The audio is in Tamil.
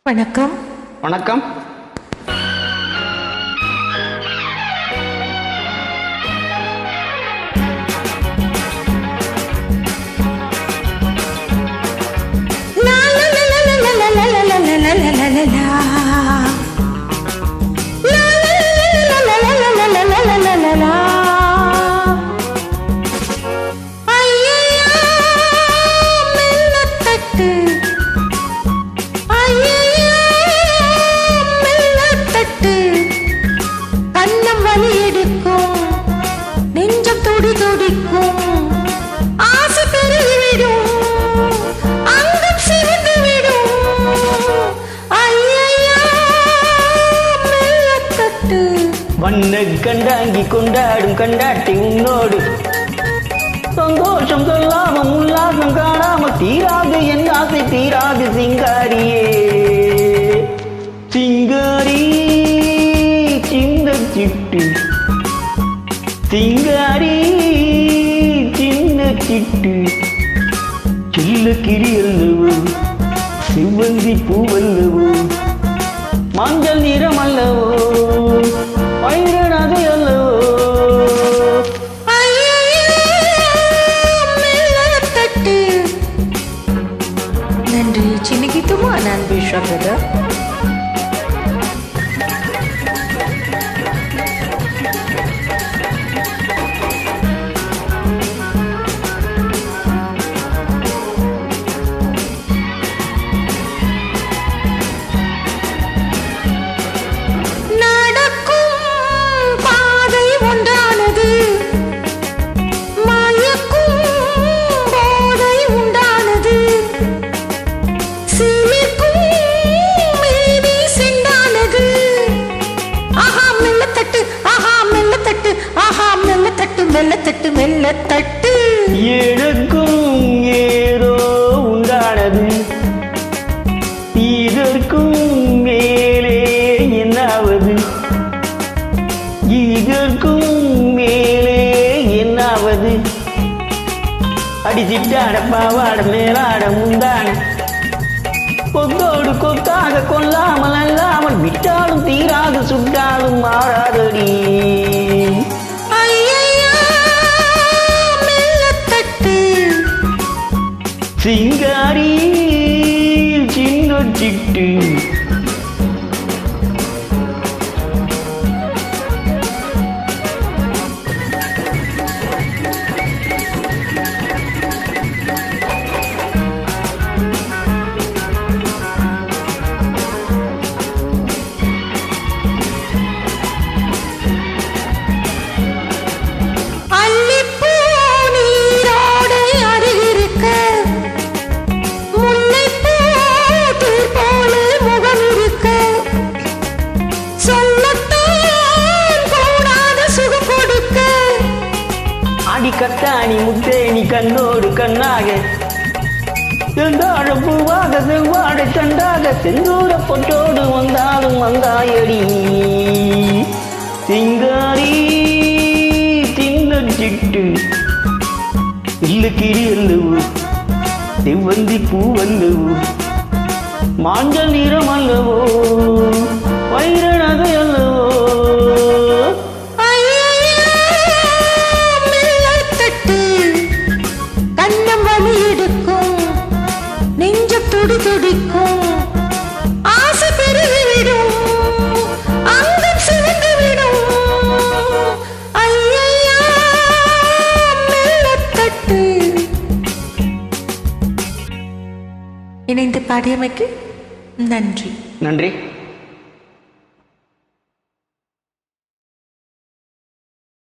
வணக்கம். வணக்கம். வண்ண கண்டாங்கி கொண்டாடும் கண்டாட்டி உன்னோடு சந்தோஷம் சொல்லாம உல்லாசம் காணாம தீராது என் ஆசை தீராது சிங்காரியே சிங்காரி சின்ன சிட்டு சிங்காரி சின்ன சிட்டு சில்ல கிளி அல்லவோ சிவந்தி பூவல்லவோ மஞ்சள் நிறம் அல்லவோ வைரனது அல்லவோ நன்றி. சின்னகித்துமா நான் பேசுறது. மெல்லத்தட்டு மெல்லத்தட்டு எனக்கும் ஏதோ உண்டானது இதற்கும் மேலே என்னாவது இதற்கும் மேலே என்னாவது அடிச்சிட்டாட பாவாட மேலாட முந்தான கொத்தோடு கொத்தாக கொல்லாமல் அல்லாமல் விட்டாலும் தீராது சுட்டாலும் மாறாதடி சிங்காரி சின்ன சிட்டு கத்தாணி முத்தேணி கண்ணோடு கண்ணாக செந்தாழ பூவாக செவ்வாடை கண்டாக செந்தூர பொட்டோடு வந்தாலும் வந்தாயடி சிங்காரி சின்ன சிட்டு இல்லு கிளி அல்லவோ செவ்வந்தி பூவல்லவோ மாஞ்சள் நிறம் அல்லவோ வைரனது அல்லவோ துடிக்கும் ஆசை பெருகிவிடும் அங்கம் சிவந்துவிடும் ஐயா மெல்லத்தட்டு. இணைந்து பாடியமைக்கு நன்றி. நன்றி.